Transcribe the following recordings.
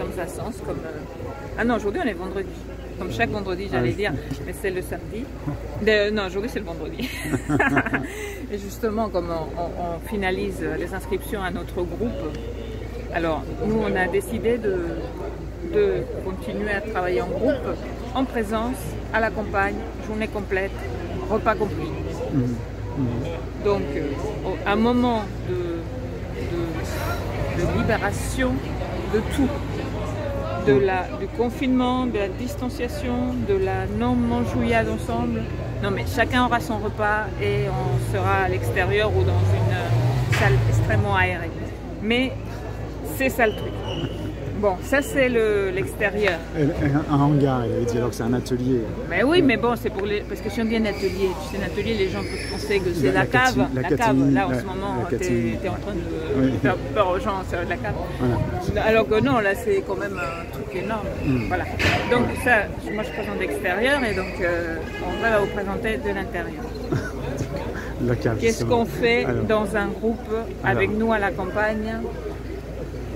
sommes à Sens comme... Ah non, aujourd'hui on est vendredi. Comme chaque vendredi, j'allais dire, mais c'est le samedi. Non, aujourd'hui c'est le vendredi. Et justement, comme on finalise les inscriptions à notre groupe, alors nous on a décidé de continuer à travailler en groupe, en présence, à la campagne, journée complète, repas compris. Donc, un moment de libération de tout. Du confinement, de la distanciation, de la non-mangeouillade ensemble. Non mais chacun aura son repas et on sera à l'extérieur ou dans une salle extrêmement aérée. Mais c'est ça le truc. Bon, ça c'est l'extérieur. Un hangar, il avait dit, alors que c'est un atelier. Mais oui, mais bon, c'est pour les... Parce que si on dit un atelier, tu sais, un atelier, les gens peuvent penser que c'est la cave. La cave, là en ce moment, tu es en train de faire peur aux gens, c'est de la cave. Voilà. Alors que non, là c'est quand même un truc énorme. Voilà. Donc ça, moi je présente d'extérieur et donc on va vous présenter de l'intérieur. Qu'est-ce qu'on fait dans un groupe avec nous à la campagne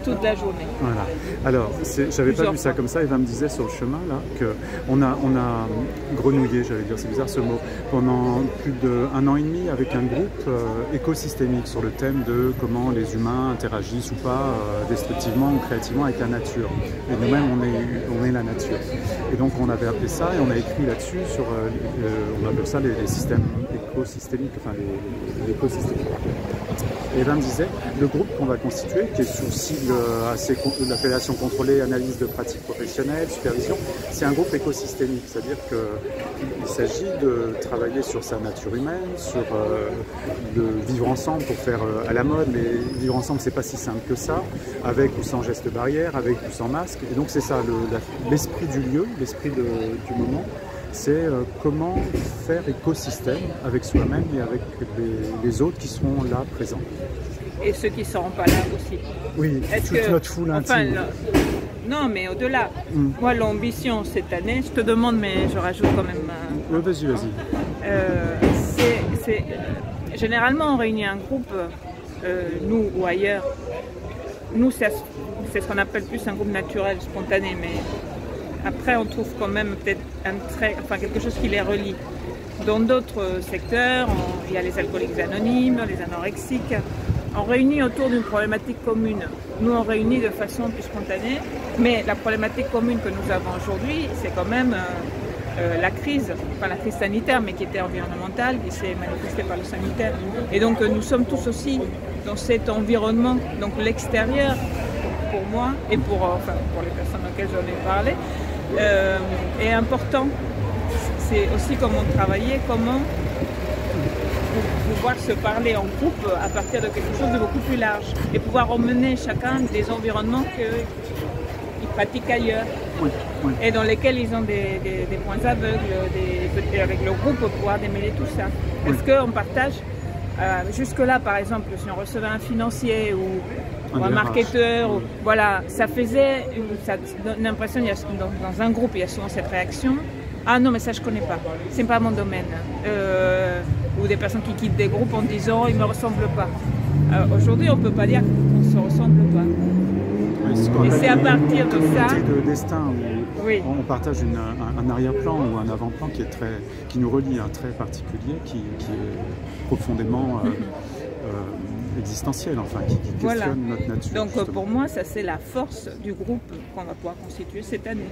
toute la journée. Voilà. Alors, j'avais pas vu ça comme ça. Eva me disait sur le chemin là qu'on a grenouillé, j'allais dire, c'est bizarre ce mot, pendant plus d'1 an et demi avec un groupe écosystémique sur le thème de comment les humains interagissent ou pas destructivement ou créativement avec la nature. Et nous-mêmes, on est la nature. Et donc, on avait appelé ça et on a écrit là-dessus sur, on appelle ça les systèmes écosystémiques, enfin les écosystèmes. Et Eva me disait, le groupe qu'on va constituer, qui est sous sigle l'appellation contrôlée, analyse de pratiques professionnelles, supervision, c'est un groupe écosystémique, c'est-à-dire qu'il s'agit de travailler sur sa nature humaine, sur de vivre ensemble pour faire à la mode, mais vivre ensemble c'est pas si simple que ça, avec ou sans geste barrière, avec ou sans masque, et donc c'est ça, l'esprit du lieu, l'esprit du moment. C'est comment faire écosystème avec soi-même et avec les autres qui seront là présents. Et ceux qui ne seront pas là aussi. Oui, toute notre foule intime. Non, mais au-delà. Moi, l'ambition cette année, je te demande, mais je rajoute quand même... Vas-y. Généralement, on réunit un groupe, nous ou ailleurs. Nous, c'est ce qu'on appelle plus un groupe naturel, spontané, mais... Après, on trouve quand même peut-être quelque chose qui les relie. Dans d'autres secteurs, il y a les alcooliques anonymes, les anorexiques. On réunit autour d'une problématique commune. Nous, on réunit de façon plus spontanée, mais la problématique commune que nous avons aujourd'hui, c'est quand même la crise sanitaire, mais qui était environnementale, qui s'est manifestée par le sanitaire. Et donc, nous sommes tous aussi dans cet environnement. Donc, l'extérieur, pour moi, et pour les personnes auxquelles j'en ai parlé, est important. C'est aussi comment travailler, comment pouvoir se parler en groupe à partir de quelque chose de beaucoup plus large et pouvoir emmener chacun des environnements qu'ils pratiquent ailleurs et dans lesquels ils ont des points aveugles, avec le groupe pour pouvoir démêler tout ça. Est-ce qu'on partage jusque-là, par exemple, si on recevait un financier ou un marketeur, voilà, ça donne l'impression, dans un groupe, il y a souvent cette réaction. Ah non, mais ça je connais pas, c'est pas mon domaine. Ou des personnes qui quittent des groupes en disant ils me ressemblent pas. Aujourd'hui, on peut pas dire qu'on se ressemble pas. Et c'est à partir de ça. De destin où on partage un arrière-plan ou un avant-plan qui nous relie à un trait particulier qui est profondément existentiel, enfin, qui questionne notre nature. Donc pour moi, ça c'est la force du groupe qu'on va pouvoir constituer cette année.